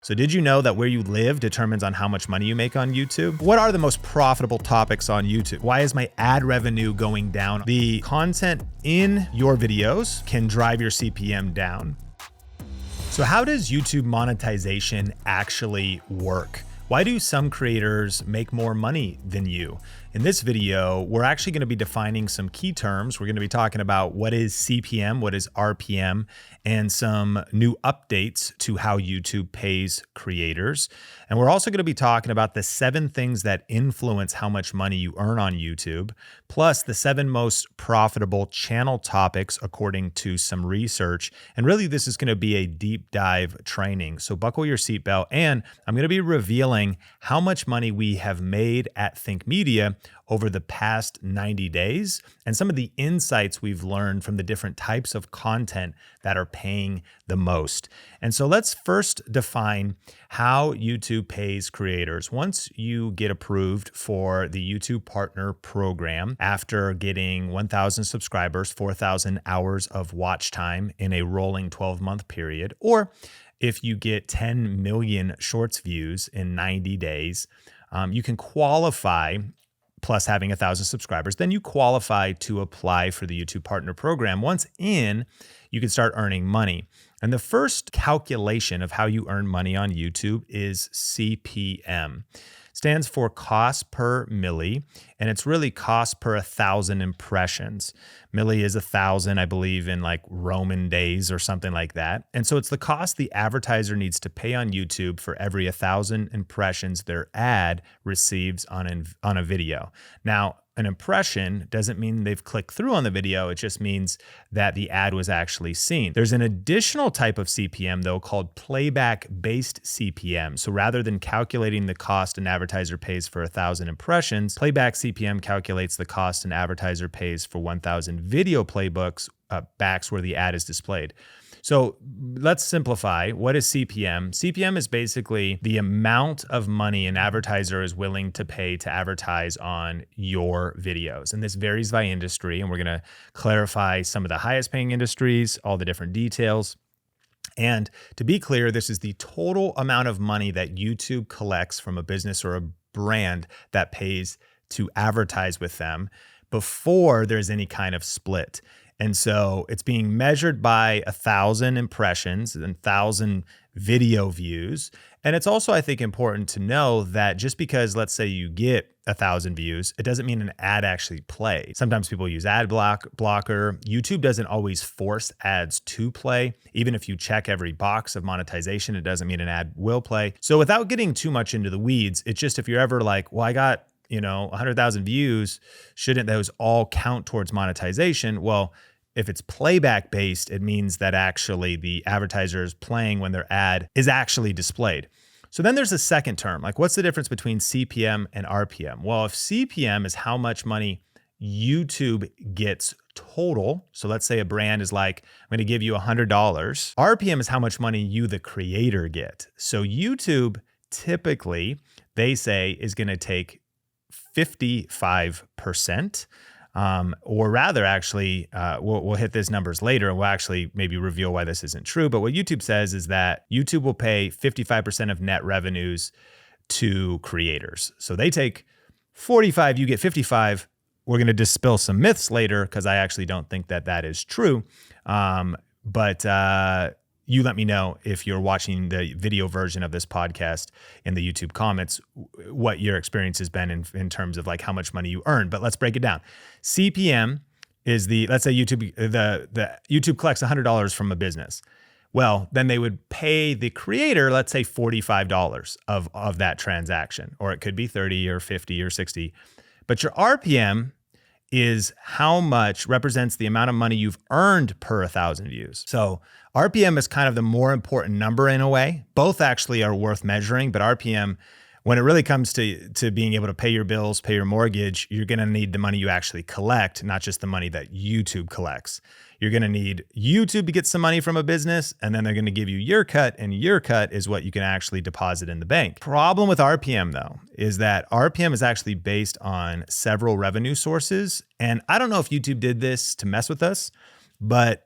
So did you know that where you live determines on how much money you make on YouTube? What are the most profitable topics on YouTube? Why is my ad revenue going down? The content in your videos can drive your CPM down. So how does YouTube monetization actually work? Why do some creators make more money than you? In this video, we're actually going to be defining some key terms. We're going to be talking about what is CPM, what is RPM, and some new updates to how YouTube pays creators. And we're also going to be talking about the 7 things that influence how much money you earn on YouTube, plus the 7 most profitable channel topics according to some research. And really, this is going to be a deep dive training. So buckle your seatbelt, and I'm going to be revealing how much money we have made at Think Media over the past 90 days and some of the insights we've learned from the different types of content that are paying the most. And so let's first define how YouTube pays creators. Once you get approved for the YouTube Partner Program, after getting 1,000 subscribers, 4,000 hours of watch time in a rolling 12-month period, or if you get 10 million shorts views in 90 days, you can qualify, plus having 1,000 subscribers, then you qualify to apply for the YouTube Partner Program. Once in, you can start earning money. And the first calculation of how you earn money on YouTube is CPM. Stands for cost per milli, and it's really cost per 1,000 impressions. Milli is 1,000, I believe, in like Roman days or something like that. And so it's the cost the advertiser needs to pay on YouTube for every 1,000 impressions their ad receives on a video. Now, an impression doesn't mean they've clicked through on the video. It just means that the ad was actually seen. There's an additional type of CPM, though, called playback-based CPM. So rather than calculating the cost an advertiser pays for 1,000 impressions, playback CPM calculates the cost an advertiser pays for 1,000 video playbacks where the ad is displayed. So let's simplify. What is CPM? CPM is basically the amount of money an advertiser is willing to pay to advertise on your videos. And this varies by industry, and we're going to clarify some of the highest paying industries, all the different details. And to be clear, this is the total amount of money that YouTube collects from a business or a brand that pays to advertise with them before there's any kind of split. And so it's being measured by 1,000 impressions and 1,000 video views. And it's also, I think, important to know that just because, let's say, you get 1,000 views, it doesn't mean an ad actually plays. Sometimes people use ad blocker. YouTube doesn't always force ads to play. Even if you check every box of monetization, it doesn't mean an ad will play. So without getting too much into the weeds, it's just if you're ever like, well, I got 100,000 views, shouldn't those all count towards monetization? Well, if it's playback based, it means that actually the advertiser is playing when their ad is actually displayed. So then there's a second term, like what's the difference between CPM and RPM? Well, if CPM is how much money YouTube gets total, so let's say a brand is like, I'm going to give you $100. RPM is how much money you, the creator, get. So YouTube typically, they say, is going to take 55%. Or rather, actually, we'll hit these numbers later, and we'll actually maybe reveal why this isn't true. But what YouTube says is that YouTube will pay 55% of net revenues to creators. So they take 45, you get 55. We're going to dispel some myths later because I actually don't think that that is true. But you let me know if you're watching the video version of this podcast in the YouTube comments, what your experience has been in terms of like how much money you earn. But let's break it down. CPM is let's say YouTube, the YouTube collects $100 from a business. Well, then they would pay the creator, let's say $45 of that transaction, or it could be 30 or 50 or 60. But your RPM is how much represents the amount of money you've earned per 1,000 views. So RPM is kind of the more important number in a way. Both actually are worth measuring, but RPM, when it really comes to being able to pay your bills, pay your mortgage, you're gonna need the money you actually collect, not just the money that YouTube collects. You're gonna need YouTube to get some money from a business, and then they're gonna give you your cut, and your cut is what you can actually deposit in the bank. Problem with RPM though, is that RPM is actually based on several revenue sources. And I don't know if YouTube did this to mess with us, but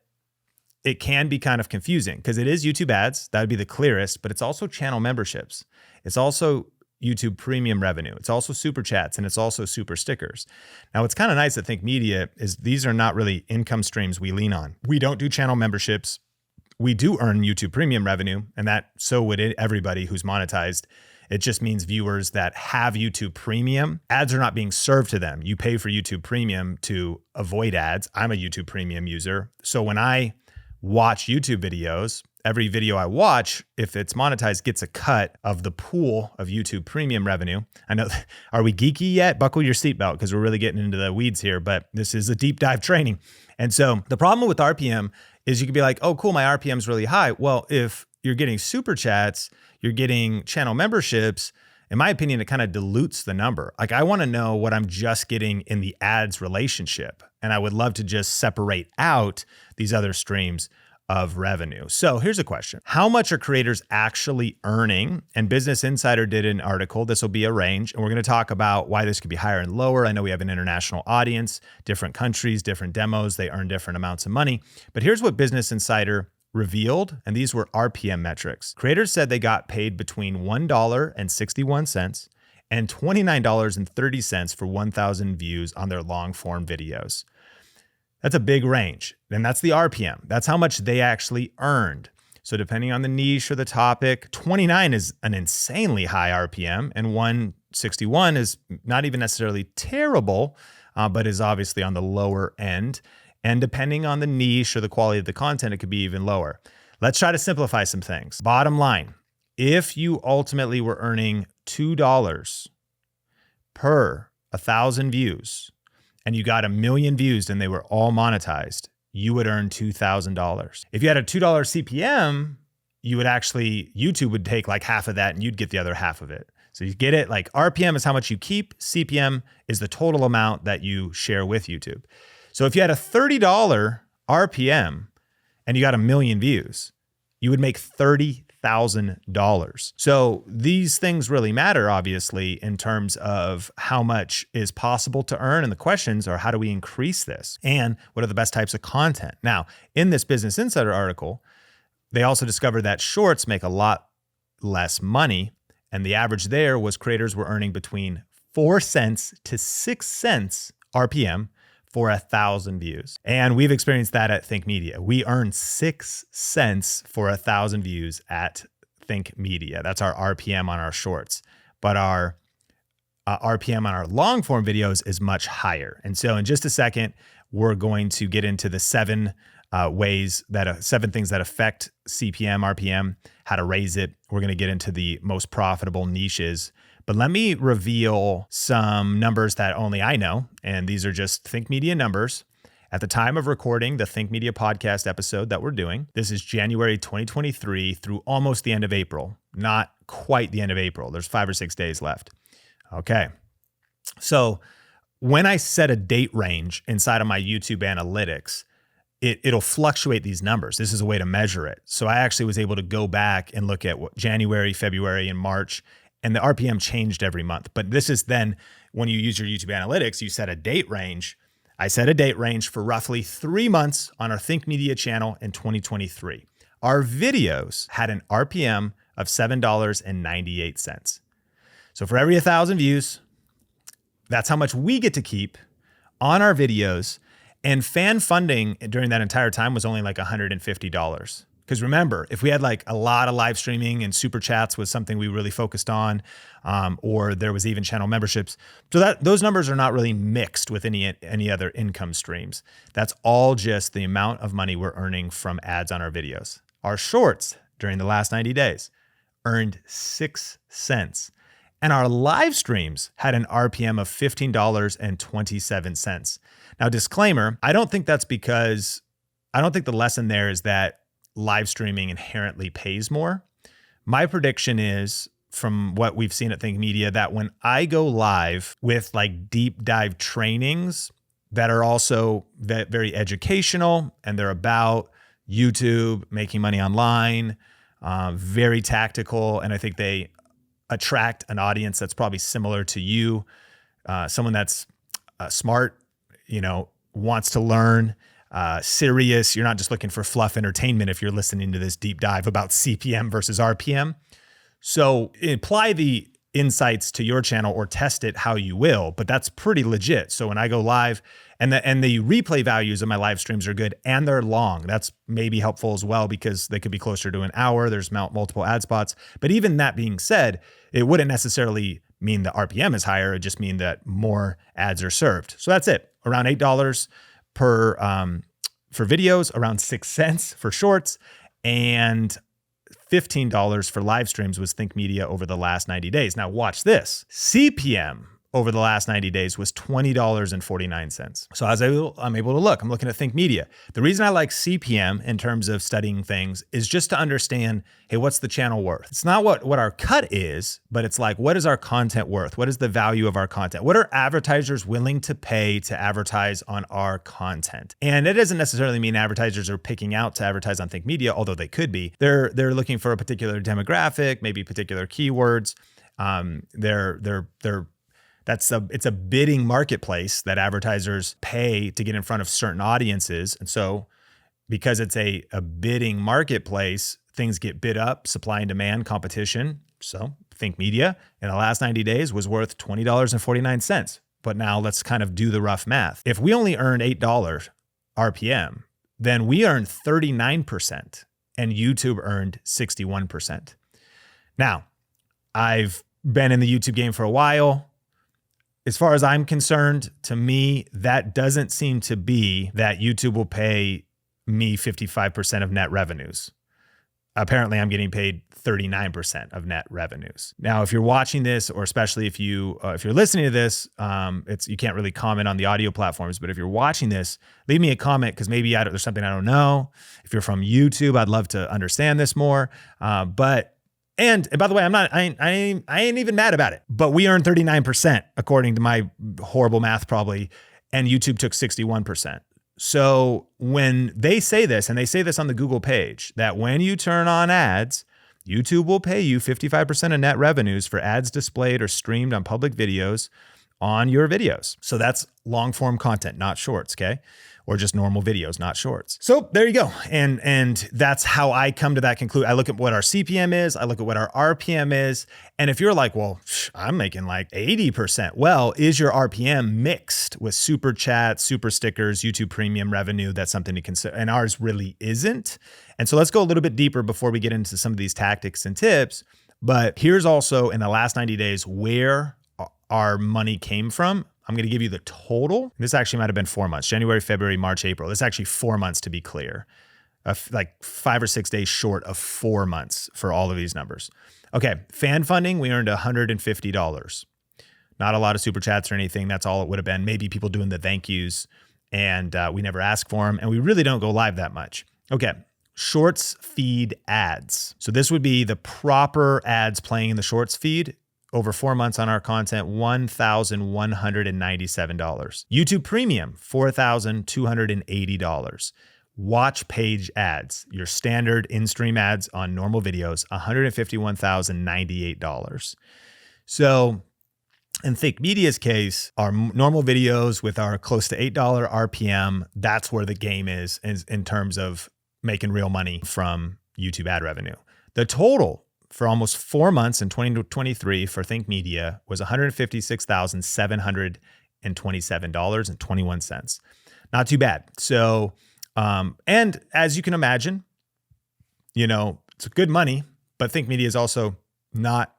it can be kind of confusing because it is YouTube ads. That would be the clearest, but it's also channel memberships. It's also YouTube premium revenue. It's also super chats, and it's also super stickers. Now, what's kind of nice at Think Media is these are not really income streams we lean on. We don't do channel memberships. We do earn YouTube premium revenue, and that so would everybody who's monetized. It just means viewers that have YouTube premium, ads are not being served to them. You pay for YouTube premium to avoid ads. I'm a YouTube premium user. So when I watch YouTube videos, every video I watch, if it's monetized, gets a cut of the pool of YouTube premium revenue. I know, are we geeky yet? Buckle your seatbelt because we're really getting into the weeds here, but this is a deep dive training. And so the problem with RPM is you could be like, oh, cool, my RPM is really high. Well, if you're getting super chats, you're getting channel memberships, in my opinion, it kind of dilutes the number. Like I want to know what I'm just getting in the ads relationship. And I would love to just separate out these other streams of revenue. So here's a question. How much are creators actually earning? And Business Insider did an article. This will be a range. And we're going to talk about why this could be higher and lower. I know we have an international audience, different countries, different demos. They earn different amounts of money. But here's what Business Insider revealed. And these were RPM metrics. Creators said they got paid between $1.61 and $29.30 for 1,000 views on their long form videos. That's a big range. And that's the RPM. That's how much they actually earned. So depending on the niche or the topic, 29 is an insanely high RPM and 161 is not even necessarily terrible, but is obviously on the lower end. And depending on the niche or the quality of the content, it could be even lower. Let's try to simplify some things. Bottom line, if you ultimately were earning $2 per 1,000 views, and you got 1 million views and they were all monetized, you would earn $2,000. If you had a $2 CPM, you would actually, YouTube would take like half of that and you'd get the other half of it. So you get it, like RPM is how much you keep, CPM is the total amount that you share with YouTube. So if you had a $30 RPM and you got 1 million views, you would make $30,000. So these things really matter, obviously, in terms of how much is possible to earn. And the questions are, how do we increase this? And what are the best types of content? Now, in this Business Insider article, they also discovered that shorts make a lot less money. And the average there was creators were earning between 4 cents to 6 cents RPM for 1,000 views. And we've experienced that at Think Media. We earn 6 cents for 1,000 views at Think Media. That's our RPM on our shorts. But our RPM on our long form videos is much higher. And so in just a second, we're going to get into the 7 things that affect CPM, RPM, how to raise it. We're going to get into the most profitable niches. But let me reveal some numbers that only I know. And these are just Think Media numbers. At the time of recording the Think Media podcast episode that we're doing, this is January 2023 through almost the end of April. Not quite the end of April. There's 5 or 6 days left. Okay. So when I set a date range inside of my YouTube analytics, it'll fluctuate these numbers. This is a way to measure it. So I actually was able to go back and look at January, February, and March, and the RPM changed every month. But this is then when you use your YouTube analytics, you set a date range. I set a date range for roughly 3 months on our Think Media channel in 2023. Our videos had an RPM of $7.98. So for every 1,000 views, that's how much we get to keep on our videos. And fan funding during that entire time was only like $150. Because remember, if we had like a lot of live streaming and super chats was something we really focused on, or there was even channel memberships, so that those numbers are not really mixed with any other income streams. That's all just the amount of money we're earning from ads on our videos. Our shorts during the last 90 days earned 6 cents. And our live streams had an RPM of $15.27. Now, disclaimer, I don't think the lesson there is that live streaming inherently pays more. My prediction is, from what we've seen at Think Media, that when I go live with like deep dive trainings that are also very educational and they're about YouTube, making money online, very tactical, and I think they attract an audience that's probably similar to you, someone that's smart, wants to learn. serious. You're not just looking for fluff entertainment if you're listening to this deep dive about CPM versus RPM. So apply the insights to your channel or test it how you will, but that's pretty legit. So when I go live and the replay values of my live streams are good and they're long, that's maybe helpful as well because they could be closer to an hour. There's multiple ad spots. But even that being said, it wouldn't necessarily mean the RPM is higher. It just mean that more ads are served. So that's it. Around $8 per for videos, around 6 cents for shorts, and $15 for live streams was Think Media over the last 90 days. Now watch this. CPM over the last 90 days was $20.49. So as I'm able to look, I'm looking at Think Media. The reason I like CPM in terms of studying things is just to understand, hey, what's the channel worth? It's not what our cut is, but it's like, what is our content worth? What is the value of our content? What are advertisers willing to pay to advertise on our content? And it doesn't necessarily mean advertisers are picking out to advertise on Think Media, although they could be. They're looking for a particular demographic, maybe particular keywords. It's a bidding marketplace that advertisers pay to get in front of certain audiences. And so because it's a bidding marketplace, things get bid up, supply and demand, competition. So Think Media in the last 90 days was worth $20.49. But now let's kind of do the rough math. If we only earned $8 RPM, then we earned 39% and YouTube earned 61%. Now, I've been in the YouTube game for a while. As far as I'm concerned, to me, that doesn't seem to be that YouTube will pay me 55% of net revenues. Apparently, I'm getting paid 39% of net revenues. Now, if you're watching this, or especially if you're listening to this, you can't really comment on the audio platforms. But if you're watching this, leave me a comment because maybe there's something I don't know. If you're from YouTube, I'd love to understand this more. And by the way, I ain't even mad about it, but we earned 39% according to my horrible math probably, and YouTube took 61%. So when they say this, and they say this on the Google page, that when you turn on ads, YouTube will pay you 55% of net revenues for ads displayed or streamed on public videos on your videos. So that's long form content, not shorts, okay? Or just normal videos, not shorts. So there you go. And that's how I come to that conclusion. I look at what our CPM is, I look at what our RPM is. And if you're like, well, I'm making like 80%. Well, is your RPM mixed with super chats, super stickers, YouTube premium revenue? That's something to consider. And ours really isn't. And so let's go a little bit deeper before we get into some of these tactics and tips. But here's also in the last 90 days where our money came from. I'm going to give you the total. This actually might have been 4 months, January, February, March, April. This is actually 4 months to be clear, like 5 or 6 days short of 4 months for all of these numbers. Okay, fan funding, we earned $150. Not a lot of super chats or anything. That's all it would have been. Maybe people doing the thank yous, and we never ask for them, and we really don't go live that much. Okay, shorts feed ads. So this would be the proper ads playing in the shorts feed. Over 4 months on our content, $1,197. YouTube Premium, $4,280. Watch page ads, your standard in-stream ads on normal videos, $151,098. So in Think Media's case, our normal videos with our close to $8 RPM, that's where the game is in terms of making real money from YouTube ad revenue. The total for almost 4 months in 2023 for Think Media was $156,727.21. Not too bad. So, and as you can imagine, it's good money, but Think Media is also not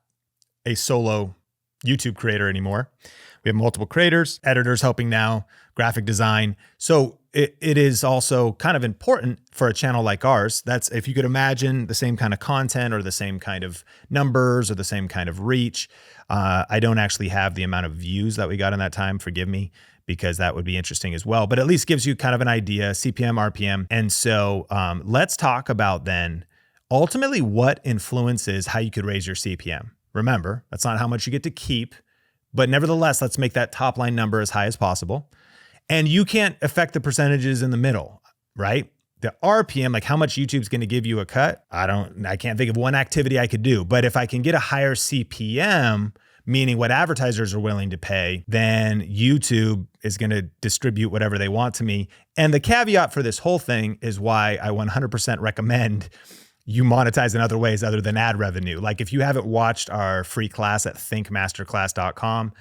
a solo YouTube creator anymore. We have multiple creators, editors helping now, graphic design. So it is also kind of important for a channel like ours. That's if you could imagine the same kind of content or the same kind of numbers or the same kind of reach. I don't actually have the amount of views that we got in that time, forgive me, because that would be interesting as well, but at least gives you kind of an idea, CPM, RPM. And so let's talk about then ultimately what influences how you could raise your CPM. Remember, that's not how much you get to keep, but nevertheless, let's make that top line number as high as possible. And you can't affect the percentages in the middle, right? The RPM, like how much YouTube's going to give you a cut, I can't think of one activity I could do. But if I can get a higher CPM, meaning what advertisers are willing to pay, then YouTube is going to distribute whatever they want to me. And the caveat for this whole thing is why I 100% recommend you monetize in other ways other than ad revenue. Like if you haven't watched our free class at thinkmasterclass.com,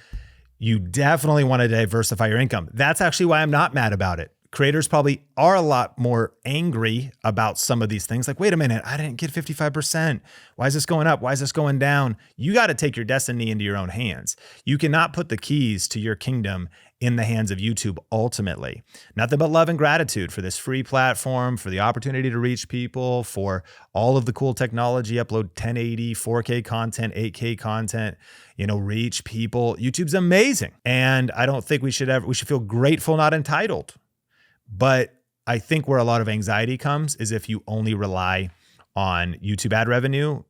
you definitely want to diversify your income. That's actually why I'm not mad about it. Creators probably are a lot more angry about some of these things. Like, wait a minute, I didn't get 55%. Why is this going up? Why is this going down? You got to take your destiny into your own hands. You cannot put the keys to your kingdom in the hands of YouTube ultimately. Nothing but love and gratitude for this free platform, for the opportunity to reach people, for all of the cool technology, upload 1080, 4K content, 8K content, reach people. YouTube's amazing. And I don't think we should feel grateful, not entitled. But I think where a lot of anxiety comes is if you only rely on YouTube ad revenue,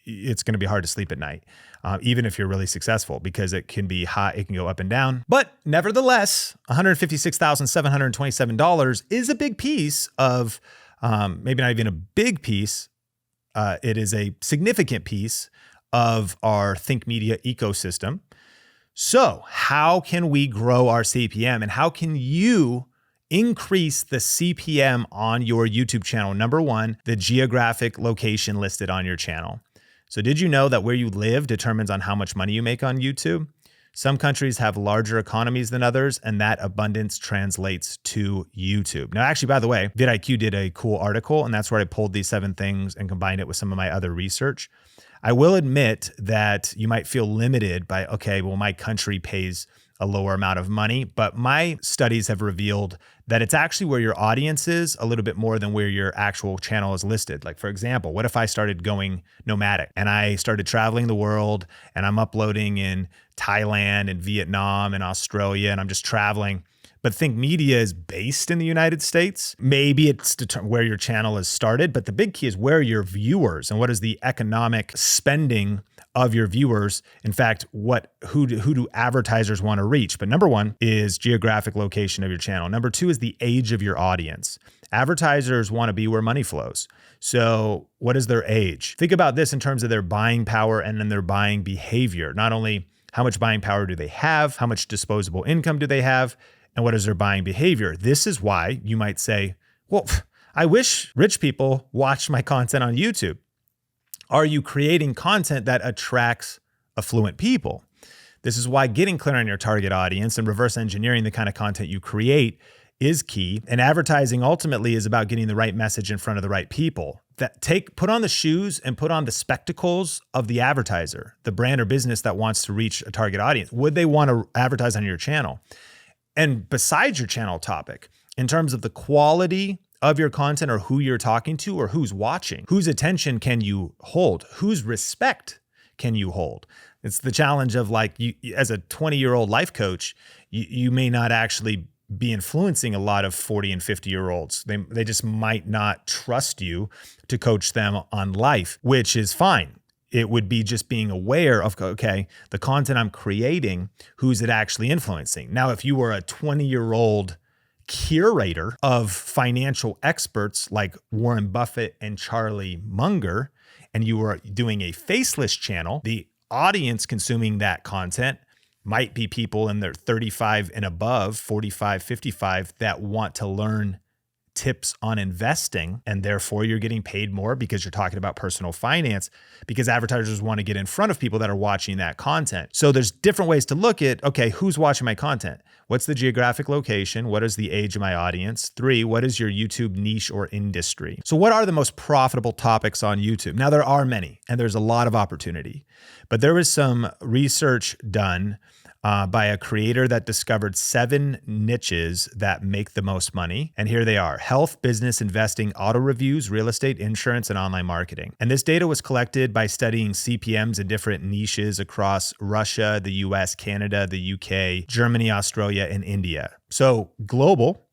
it's going to be hard to sleep at night, even if you're really successful, because it can be high, it can go up and down. But nevertheless, $156,727 is a big piece of, maybe not even a big piece, it is a significant piece of our Think Media ecosystem. So how can we grow our CPM, and how can you increase the CPM on your YouTube channel? Number one, the geographic location listed on your channel. So did you know that where you live determines on how much money you make on YouTube? Some countries have larger economies than others, and that abundance translates to YouTube. Now, actually, by the way, vidIQ did a cool article, and that's where I pulled these 7 things and combined it with some of my other research. I will admit that you might feel limited by, okay, well, my country pays a lower amount of money, but my studies have revealed that it's actually where your audience is a little bit more than where your actual channel is listed. Like, for example, what if I started going nomadic and I started traveling the world and I'm uploading in Thailand and Vietnam and Australia and I'm just traveling, but Think Media is based in the United States? Maybe it's where your channel is started, but the big key is where your viewers and what is the economic spending of your viewers. In fact, who do advertisers want to reach? But number one is geographic location of your channel. Number two is the age of your audience. Advertisers want to be where money flows. So what is their age? Think about this in terms of their buying power and then their buying behavior. Not only how much buying power do they have, how much disposable income do they have, and what is their buying behavior? This is why you might say, well, I wish rich people watched my content on YouTube. Are you creating content that attracts affluent people? This is why getting clear on your target audience and reverse engineering the kind of content you create is key. And advertising ultimately is about getting the right message in front of the right people. Put on the shoes and put on the spectacles of the advertiser, the brand or business that wants to reach a target audience. Would they want to advertise on your channel? And besides your channel topic, in terms of the quality of your content or who you're talking to or who's watching, whose attention can you hold? Whose respect can you hold? It's the challenge of, like, you as a 20-year-old life coach, you may not actually be influencing a lot of 40 and 50-year-olds. They just might not trust you to coach them on life, which is fine. It would be just being aware of, okay, the content I'm creating, who's it actually influencing? Now, if you were a 20-year-old curator of financial experts like Warren Buffett and Charlie Munger, and you were doing a faceless channel, the audience consuming that content might be people in their 35 and above, 45, 55, that want to learn tips on investing, and therefore you're getting paid more because you're talking about personal finance, because advertisers want to get in front of people that are watching that content. So there's different ways to look at, okay, who's watching my content? What's the geographic location? What is the age of my audience? 3, what is your YouTube niche or industry? So what are the most profitable topics on YouTube? Now, there are many, and there's a lot of opportunity, but there was some research done by a creator that discovered 7 niches that make the most money. And here they are: health, business, investing, auto reviews, real estate, insurance, and online marketing. And this data was collected by studying CPMs in different niches across Russia, the US, Canada, the UK, Germany, Australia, and India. So global,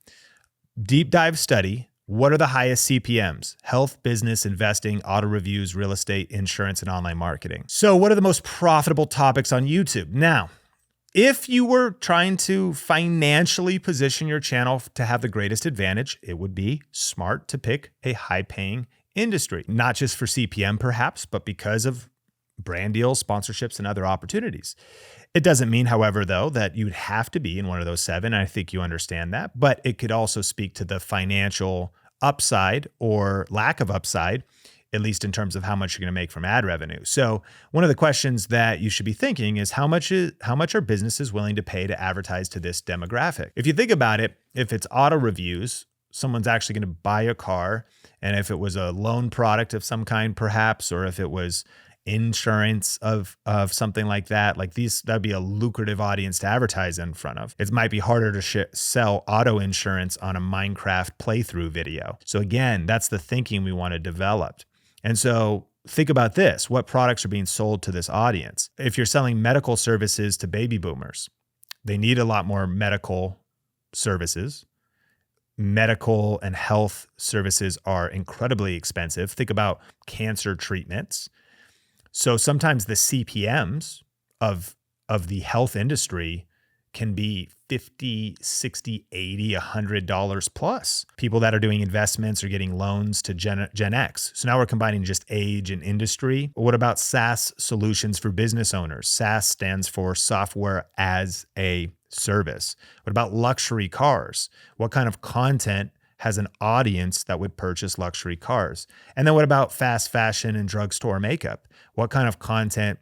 deep dive study. What are the highest CPMs? Health, business, investing, auto reviews, real estate, insurance, and online marketing. So what are the most profitable topics on YouTube? Now, if you were trying to financially position your channel to have the greatest advantage, it would be smart to pick a high-paying industry, not just for CPM perhaps, but because of brand deals, sponsorships, and other opportunities. It doesn't mean, however, though, that you'd have to be in one of those 7. I think you understand that, but it could also speak to the financial upside or lack of upside, at least in terms of how much you're going to make from ad revenue. So one of the questions that you should be thinking is how much are businesses willing to pay to advertise to this demographic? If you think about it, if it's auto reviews, someone's actually going to buy a car, and if it was a loan product of some kind, perhaps, or if it was insurance of something like that, that'd be a lucrative audience to advertise in front of. It might be harder to sell auto insurance on a Minecraft playthrough video. So again, that's the thinking we want to develop. And so think about this. What products are being sold to this audience? If you're selling medical services to baby boomers, they need a lot more medical services. Medical and health services are incredibly expensive. Think about cancer treatments. So sometimes the CPMs of the health industry can be $50, $60, $80, $100 plus. People that are doing investments or getting loans to Gen X. So now we're combining just age and industry. What about SaaS solutions for business owners? SaaS stands for software as a service. What about luxury cars? What kind of content has an audience that would purchase luxury cars? And then what about fast fashion and drugstore makeup? What kind of content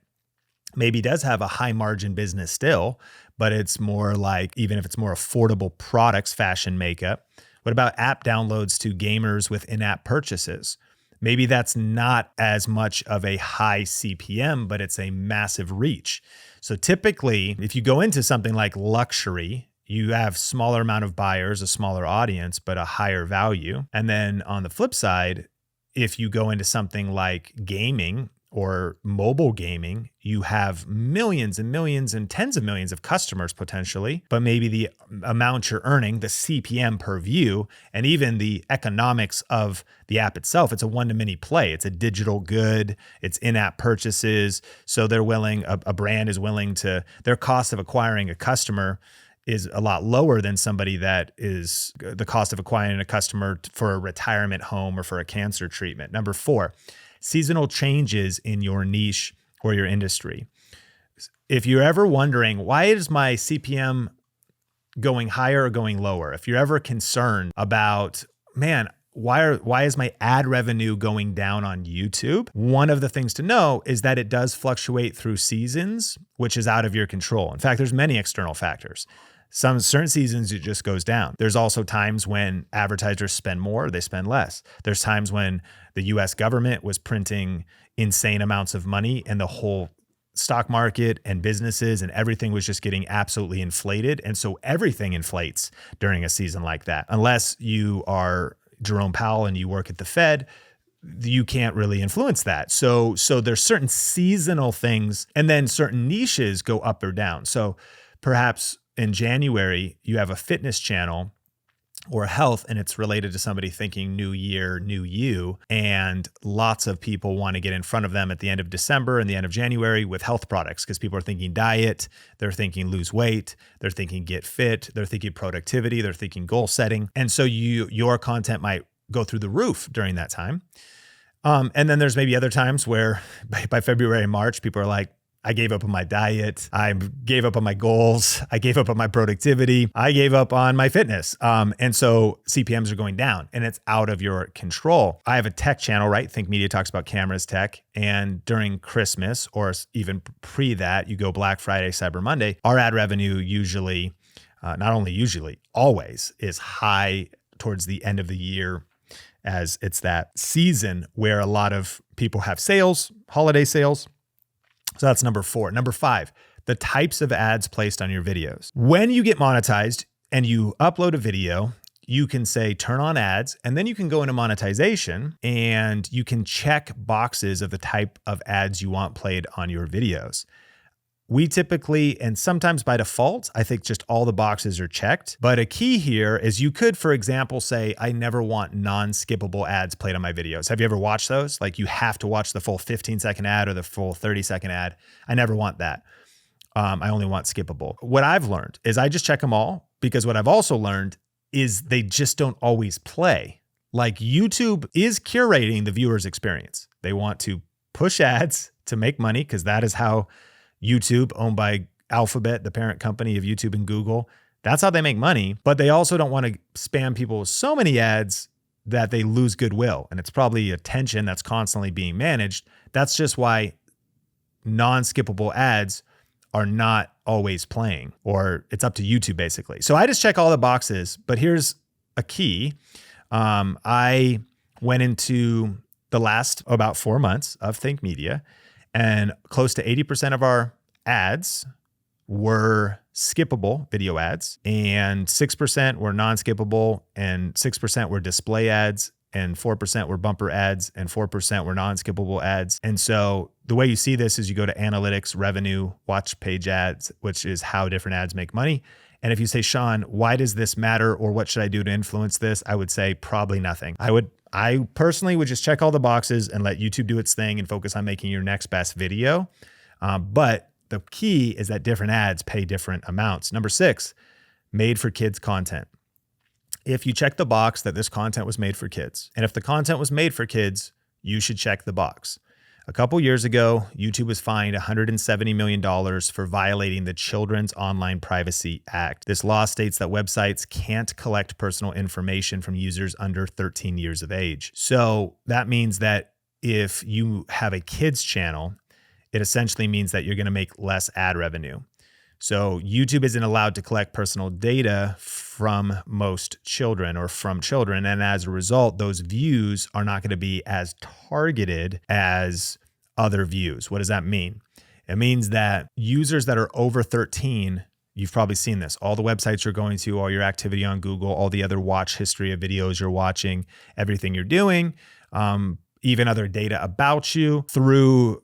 maybe does have a high margin business still, but it's more like, even if it's more affordable products, fashion makeup? What about app downloads to gamers with in-app purchases? Maybe that's not as much of a high CPM, but it's a massive reach. So typically, if you go into something like luxury, you have smaller amount of buyers, a smaller audience, but a higher value. And then on the flip side, if you go into something like gaming or mobile gaming, you have millions and millions and tens of millions of customers potentially, but maybe the amount you're earning, the CPM per view, and even the economics of the app itself, it's a one-to-many play. It's a digital good, it's in-app purchases. So they're willing, a brand is willing to, their cost of acquiring a customer is a lot lower than somebody that is the cost of acquiring a customer for a retirement home or for a cancer treatment. Number 4, seasonal changes in your niche or your industry. If you're ever wondering, why is my CPM going higher or going lower? If you're ever concerned about, man, why is my ad revenue going down on YouTube? One of the things to know is that it does fluctuate through seasons, which is out of your control. In fact, there's many external factors. Some certain seasons it just goes down. There's also times when advertisers spend more, they spend less. There's times when the US government was printing insane amounts of money and the whole stock market and businesses and everything was just getting absolutely inflated. And so everything inflates during a season like that. Unless you are Jerome Powell and you work at the Fed, you can't really influence that. So there's certain seasonal things, and then certain niches go up or down. So perhaps in January, you have a fitness channel or health, and it's related to somebody thinking new year, new you. And lots of people want to get in front of them at the end of December and the end of January with health products, because people are thinking diet, they're thinking lose weight, they're thinking get fit, they're thinking productivity, they're thinking goal setting. And so your content might go through the roof during that time. And then there's maybe other times where by February and March, people are like, I gave up on my diet. I gave up on my goals. I gave up on my productivity. I gave up on my fitness. And so CPMs are going down and it's out of your control. I have a tech channel, right? Think Media talks about cameras, tech. And during Christmas or even pre that, you go Black Friday, Cyber Monday, our ad revenue usually, not only usually, always is high towards the end of the year, as it's that season where a lot of people have sales, holiday sales. So that's number 4. Number 5, the types of ads placed on your videos. When you get monetized and you upload a video, you can say turn on ads, and then you can go into monetization and you can check boxes of the type of ads you want played on your videos. We typically, and sometimes by default, I think just all the boxes are checked. But a key here is you could, for example, say, I never want non-skippable ads played on my videos. Have you ever watched those? Like you have to watch the full 15-second ad or the full 30-second ad. I never want that. I only want skippable. What I've learned is I just check them all, because what I've also learned is they just don't always play. Like YouTube is curating the viewer's experience. They want to push ads to make money, because that is how YouTube, owned by Alphabet, the parent company of YouTube and Google, that's how they make money. But they also don't want to spam people with so many ads that they lose goodwill. And it's probably attention that's constantly being managed. That's just why non-skippable ads are not always playing, or it's up to YouTube basically. So I just check all the boxes, but here's a key. I went into the last about 4 months of Think Media, and close to 80% of our ads were skippable video ads, and 6% were non-skippable, and 6% were display ads, and 4% were bumper ads, and 4% were non-skippable ads. And so the way you see this is you go to analytics, revenue, watch page ads, which is how different ads make money. And if you say, Sean, why does this matter, or what should I do to influence this? I would say probably nothing. I personally would just check all the boxes and let YouTube do its thing and focus on making your next best video. But the key is that different ads pay different amounts. Number 6, made for kids content. If you check the box that this content was made for kids, and if the content was made for kids, you should check the box. A couple years ago, YouTube was fined $170 million for violating the Children's Online Privacy Act. This law states that websites can't collect personal information from users under 13 years of age. So that means that if you have a kids channel, it essentially means that you're going to make less ad revenue. So YouTube isn't allowed to collect personal data from most children or from children. And as a result, those views are not going to be as targeted as other views. What does that mean? It means that users that are over 13, you've probably seen this, all the websites you're going to, all your activity on Google, all the other watch history of videos you're watching, everything you're doing, even other data about you through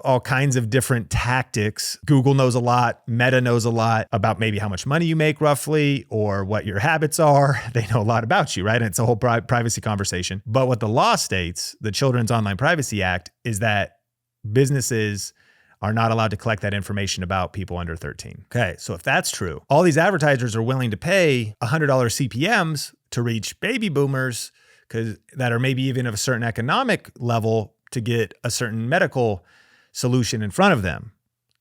all kinds of different tactics. Google knows a lot. Meta knows a lot about maybe how much money you make roughly, or what your habits are. They know a lot about you, right? And it's a whole privacy conversation. But what the law states, the Children's Online Privacy Act, is that businesses are not allowed to collect that information about people under 13. Okay, so if that's true, all these advertisers are willing to pay $100 CPMs to reach baby boomers, because that are maybe even of a certain economic level, to get a certain medical solution in front of them.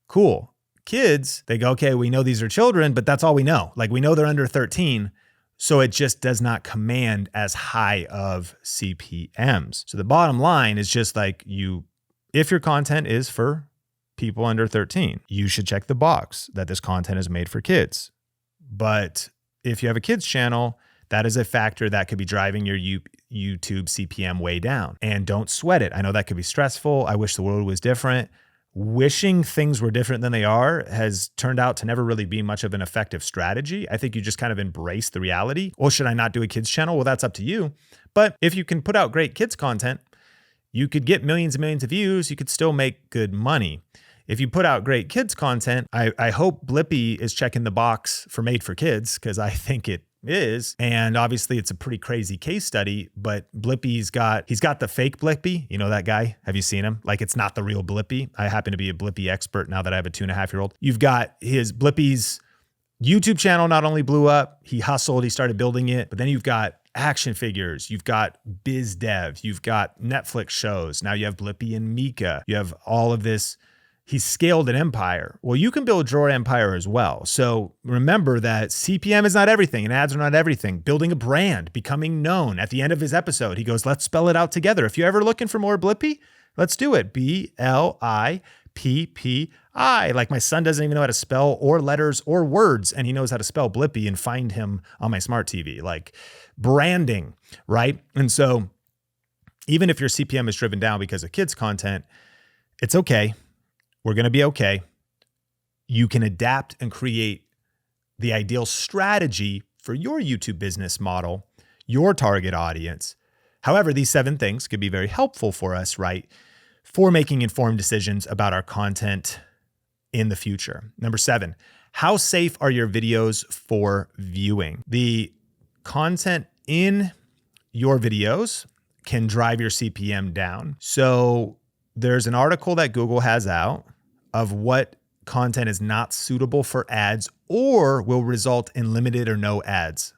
Cool. Kids, they go, okay, we know these are children, but that's all we know. Like, we know they're under 13, so it just does not command as high of CPMs. So the bottom line is just like, if your content is for people under 13, you should check the box that this content is made for kids. But if you have a kids channel, that is a factor that could be driving your YouTube CPM way down. And don't sweat it. I know that could be stressful. I wish the world was different. Wishing things were different than they are has turned out to never really be much of an effective strategy. I think you just kind of embrace the reality. Well, should I not do a kids channel? Well, that's up to you. But if you can put out great kids content, you could get millions and millions of views. You could still make good money. If you put out great kids content, I hope Blippi is checking the box for made for kids, because I think it is. And obviously it's a pretty crazy case study, but Blippi's he's got the fake Blippi. You know that guy? Have you seen him? Like, it's not the real Blippi. I happen to be a Blippi expert now that I have a 2.5-year-old. You've got Blippi's YouTube channel not only blew up, he hustled, he started building it, but then you've got action figures, you've got biz dev, you've got Netflix shows. Now you have Blippi and Mika. You have all of this. He's scaled an empire. Well, you can build your empire as well. So remember that CPM is not everything and ads are not everything. Building a brand, becoming known. At the end of his episode, he goes, let's spell it out together. If you're ever looking for more Blippi, let's do it. Blippi. Like, my son doesn't even know how to spell or letters or words, and he knows how to spell Blippi and find him on my smart TV. Like, branding, right? And so even if your CPM is driven down because of kids content, it's okay. We're going to be okay. You can adapt and create the ideal strategy for your YouTube business model, your target audience. However, these 7 things could be very helpful for us, right? For making informed decisions about our content in the future. Number 7, how safe are your videos for viewing? The content in your videos can drive your CPM down. So there's an article that Google has out of what content is not suitable for ads or will result in limited or no ads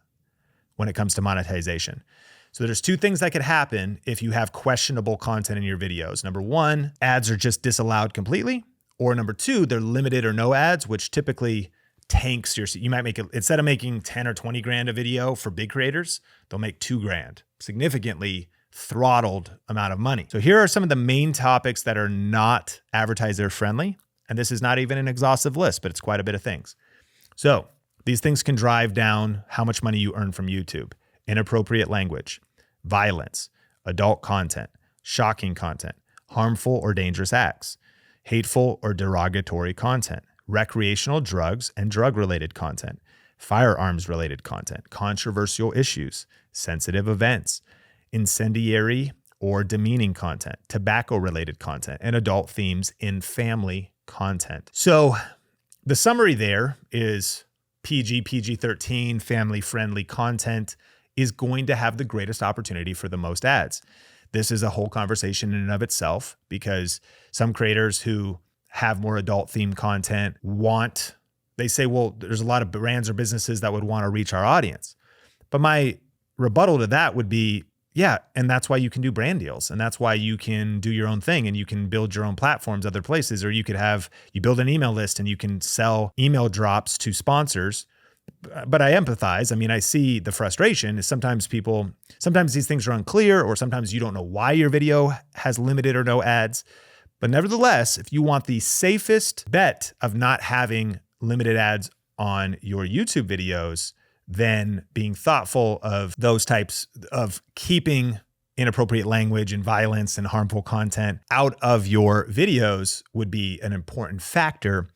when it comes to monetization. So there's two things that could happen if you have questionable content in your videos. Number one, ads are just disallowed completely. Or number two, they're limited or no ads, which typically tanks you might make it, instead of making 10 or 20 grand a video for big creators, they'll make 2 grand, significantly throttled amount of money. So here are some of the main topics that are not advertiser friendly. And this is not even an exhaustive list, but it's quite a bit of things. So these things can drive down how much money you earn from YouTube. Inappropriate language, violence, adult content, shocking content, harmful or dangerous acts, hateful or derogatory content, recreational drugs and drug-related content, firearms-related content, controversial issues, sensitive events, incendiary or demeaning content, tobacco-related content, and adult themes in family content. So the summary there is PG-13, family-friendly content is going to have the greatest opportunity for the most ads. This is a whole conversation in and of itself, because some creators who have more adult themed content they say, well, there's a lot of brands or businesses that would want to reach our audience. But my rebuttal to that would be, yeah, and that's why you can do brand deals. And that's why you can do your own thing and you can build your own platforms other places, or you build an email list and you can sell email drops to sponsors. But I empathize. I mean, I see the frustration is sometimes these things are unclear, or sometimes you don't know why your video has limited or no ads. But nevertheless, if you want the safest bet of not having limited ads on your YouTube videos, then being thoughtful of those types of keeping inappropriate language and violence and harmful content out of your videos would be an important factor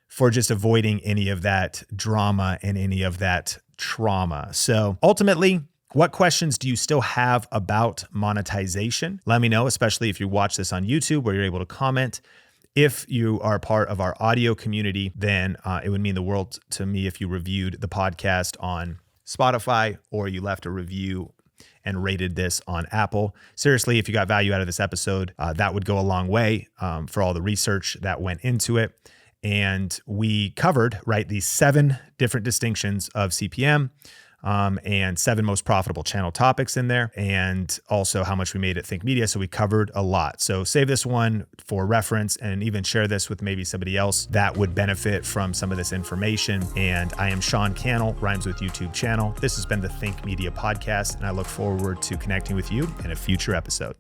for just avoiding any of that drama and any of that trauma. So ultimately, what questions do you still have about monetization? Let me know, especially if you watch this on YouTube where you're able to comment. If you are part of our audio community, then it would mean the world to me if you reviewed the podcast on Spotify or you left a review and rated this on Apple. Seriously, if you got value out of this episode, that would go a long way for all the research that went into it. And we covered, these 7 different distinctions of CPM and 7 most profitable channel topics in there, and also how much we made at Think Media. So we covered a lot. So save this one for reference and even share this with maybe somebody else that would benefit from some of this information. And I am Sean Cannell, Rhymes with YouTube channel. This has been the Think Media podcast, and I look forward to connecting with you in a future episode.